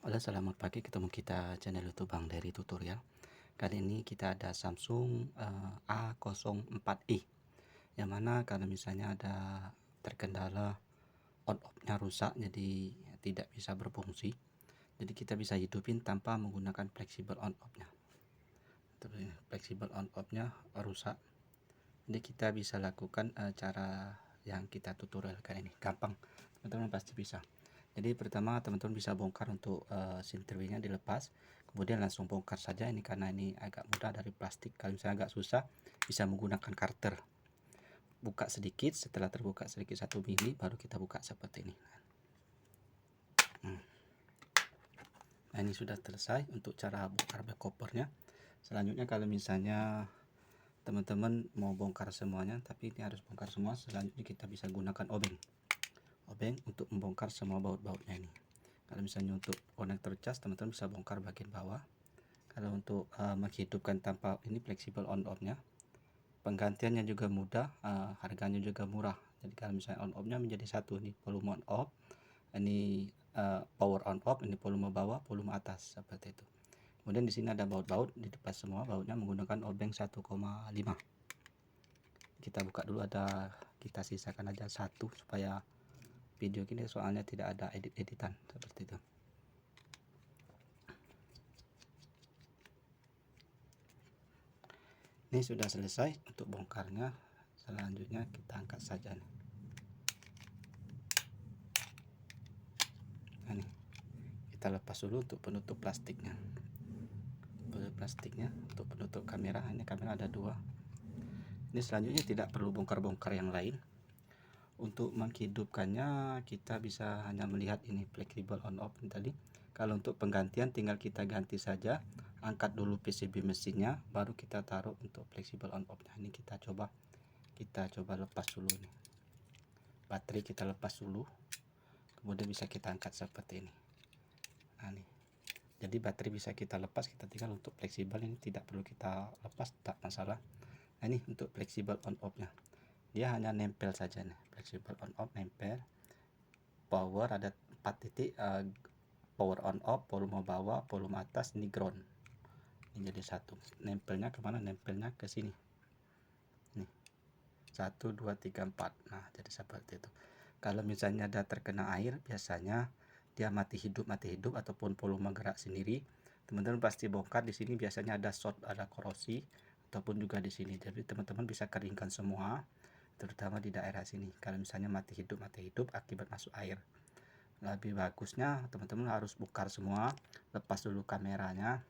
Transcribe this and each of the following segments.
Halo, selamat pagi. Ketemu kita channel YouTube Bang Dery Tutorial. Kali ini kita ada Samsung A04i, yang mana kalau misalnya ada terkendala on off-nya rusak, jadi tidak bisa berfungsi. Jadi kita bisa hidupin tanpa menggunakan fleksibel on off-nya. Fleksibel on off-nya rusak. Jadi kita bisa lakukan cara yang kita tutorial kali ini. Gampang, teman-teman pasti bisa. Jadi pertama teman-teman bisa bongkar untuk senternya dilepas, kemudian langsung bongkar saja ini karena ini agak mudah dari plastik. Kalau misalnya agak susah bisa menggunakan karter. Buka sedikit, setelah terbuka sedikit 1 mili baru kita buka seperti ini. Nah, ini sudah selesai untuk cara bongkar back covernya. Selanjutnya kalau misalnya teman-teman mau bongkar semuanya, tapi ini harus bongkar semua, selanjutnya kita bisa gunakan obeng untuk membongkar semua baut-bautnya ini. Kalau misalnya untuk konektor cas, teman-teman bisa bongkar bagian bawah. Kalau untuk menghidupkan tanpa ini fleksibel on off nya, penggantiannya juga mudah, harganya juga murah. Jadi kalau misalnya on off nya menjadi satu, ini volume on off, ini power on off, ini volume bawah, volume atas, seperti itu. Kemudian di sini ada baut-baut, dilepas semua bautnya menggunakan obeng 1,5. Kita buka dulu, kita sisakan aja satu supaya video ini soalnya tidak ada edit-editan seperti itu. Ini sudah selesai untuk bongkarnya. Selanjutnya kita angkat saja nih. Nah, nih, kita lepas dulu untuk penutup plastiknya. Untuk penutup kamera, ini kamera ada dua. Ini selanjutnya tidak perlu bongkar-bongkar yang lain. Untuk menghidupkannya kita bisa hanya melihat ini fleksibel on off ini tadi. Kalau untuk penggantian tinggal kita ganti saja, angkat dulu PCB mesinnya baru kita taruh untuk fleksibel on off. Nah, ini kita coba lepas dulu nih. Baterai kita lepas dulu, kemudian bisa kita angkat seperti ini. Nah, nih. Jadi baterai bisa kita lepas, kita tinggal untuk fleksibel ini tidak perlu kita lepas, tak masalah. Nah, ini untuk fleksibel on off nya, dia hanya nempel saja nih. Fleksibel on off nempel. Power ada 4 titik, power on off, volume bawah, volume atas, ini ground. Ini jadi satu. Nempelnya kemana? Nempelnya ke sini. Nih, 1 2 3 4. Nah, jadi seperti itu. Kalau misalnya ada terkena air, biasanya dia mati hidup ataupun volume gerak sendiri. Teman-teman pasti bongkar. Di sini biasanya ada short, ada korosi, ataupun juga di sini. Jadi teman-teman bisa keringkan semua, terutama di daerah sini. Kalau misalnya mati hidup akibat masuk air, lebih bagusnya teman-teman harus bongkar semua, lepas dulu kameranya,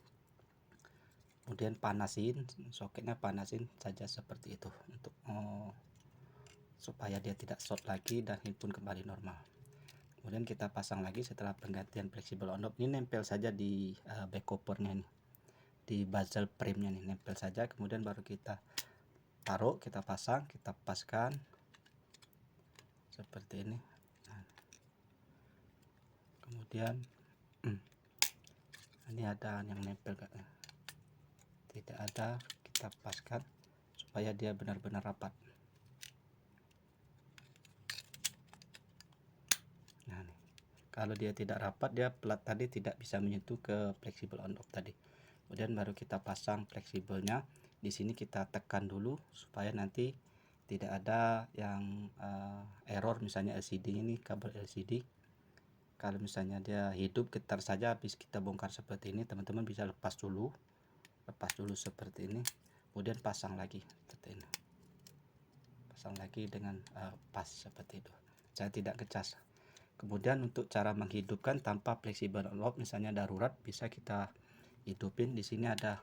kemudian panasin soketnya, panasin saja seperti itu untuk supaya dia tidak short lagi dan pun kembali normal. Kemudian kita pasang lagi setelah penggantian fleksibel on off. Ini nempel saja di back covernya nih, di bezel frame-nya nih, nempel saja. Kemudian baru kita taruh, kita pasang, kita paskan seperti ini. Nah, kemudian ini ada yang nempel, tidak ada, kita paskan supaya dia benar-benar rapat. Nah, nih. Kalau dia tidak rapat, dia plat tadi tidak bisa menyentuh ke fleksibel on off tadi. Kemudian baru kita pasang fleksibelnya. Di sini kita tekan dulu supaya nanti tidak ada yang error, misalnya LCD ini, kabel LCD. Kalau misalnya dia hidup, getar saja. Habis kita bongkar seperti ini, teman-teman bisa lepas dulu seperti ini, kemudian pasang lagi seperti ini, pasang lagi dengan pas seperti itu. Saya tidak ngecas. Kemudian untuk cara menghidupkan tanpa fleksibel on off, misalnya darurat, bisa kita hidupin. Di sini ada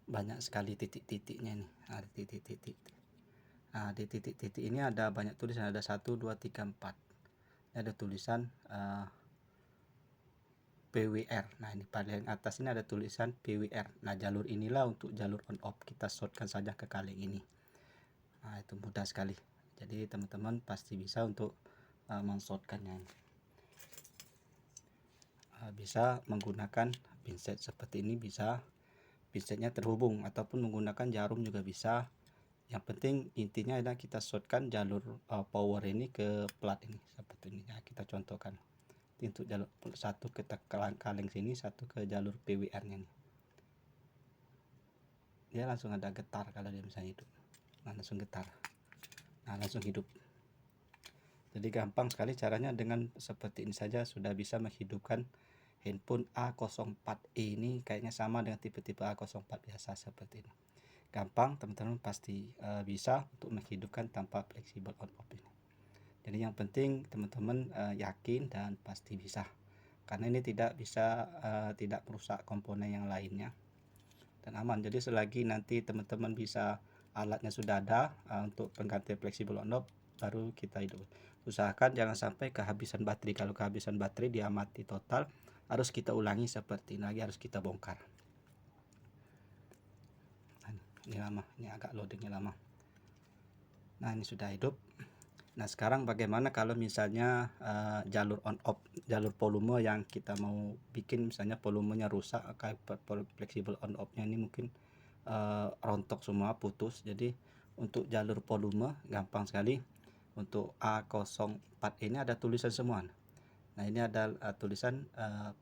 banyak sekali titik-titiknya nih, ada titik-titik. Nah, di titik-titik ini ada banyak tulisan, ada 1 2 3 4. Ini ada tulisan PWR. Nah, ini paling atas ini ada tulisan PWR. Nah, jalur inilah untuk jalur on off. Kita shortkan saja ke kaleng ini. Nah, itu mudah sekali. Jadi teman-teman pasti bisa untuk menshortkannya. Bisa menggunakan pinset seperti ini, bisa pinsetnya terhubung, ataupun menggunakan jarum juga bisa. Yang penting intinya adalah kita shortkan jalur power ini ke plat ini seperti ini ya. Kita contohkan untuk jalur satu ke kaleng sini, satu ke jalur PWR nya nih. Dia langsung ada getar kalau dia misalnya hidup. Nah, langsung getar. Nah, langsung hidup. Jadi gampang sekali caranya, dengan seperti ini saja sudah bisa menghidupkan handphone A04e ini. Kayaknya sama dengan tipe-tipe A04 biasa seperti ini. Gampang, teman-teman pasti bisa untuk menghidupkan tanpa fleksibel on off ini. Jadi yang penting teman-teman yakin dan pasti bisa, karena ini tidak bisa tidak merusak komponen yang lainnya dan aman. Jadi selagi nanti teman-teman bisa, alatnya sudah ada untuk pengganti fleksibel on off, baru kita hidup. Usahakan jangan sampai kehabisan baterai. Kalau kehabisan baterai dia mati total, harus kita ulangi seperti ini lagi, harus kita bongkar. Nah, ini lama, ini agak loadingnya lama. Nah, ini sudah hidup. Nah, sekarang bagaimana kalau misalnya jalur on off, jalur volume yang kita mau bikin, misalnya volumenya rusak, kayak fleksibel on off nya ini mungkin rontok semua, putus. Jadi untuk jalur volume gampang sekali. Untuk A04 ini ada tulisan semua. Nah, ini ada tulisan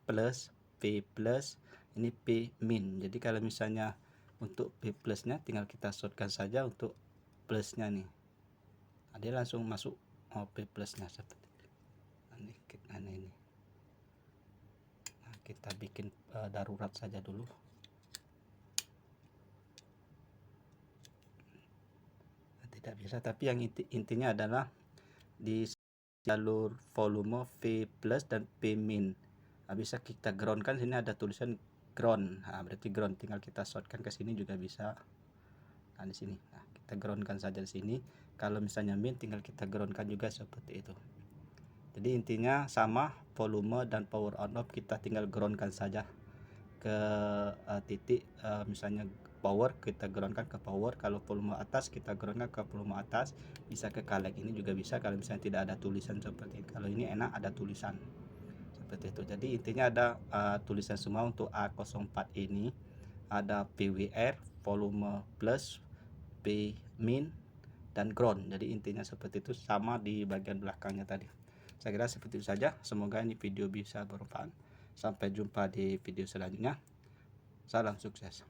plus, P plus, ini P min. Jadi kalau misalnya untuk P plusnya tinggal kita shortkan saja untuk plusnya nih. Nah, dia langsung masuk P plusnya seperti ini. Nah, kita bikin darurat saja dulu. Nah, tidak bisa, tapi yang intinya adalah di jalur volume V plus dan P min. Nah, bisa kita ground kan, sini ada tulisan ground. Nah, berarti ground, tinggal kita shortkan ke sini juga bisa. Nah, di sini. Nah, kita groundkan saja di sini. Kalau misalnya min, tinggal kita groundkan juga seperti itu. Jadi intinya sama, volume dan power on off kita tinggal groundkan saja ke titik misalnya power, kita groundkan ke power. Kalau volume atas kita groundkan ke volume atas. Bisa ke kaleng ini juga bisa kalau misalnya tidak ada tulisan seperti ini. Kalau ini enak ada tulisan seperti itu. Jadi intinya ada tulisan semua. Untuk A04 ini ada PWR, volume plus, P min, dan ground. Jadi intinya seperti itu, sama di bagian belakangnya tadi. Saya kira seperti itu saja. Semoga ini video bisa bermanfaat. Sampai jumpa di video selanjutnya. Salam sukses.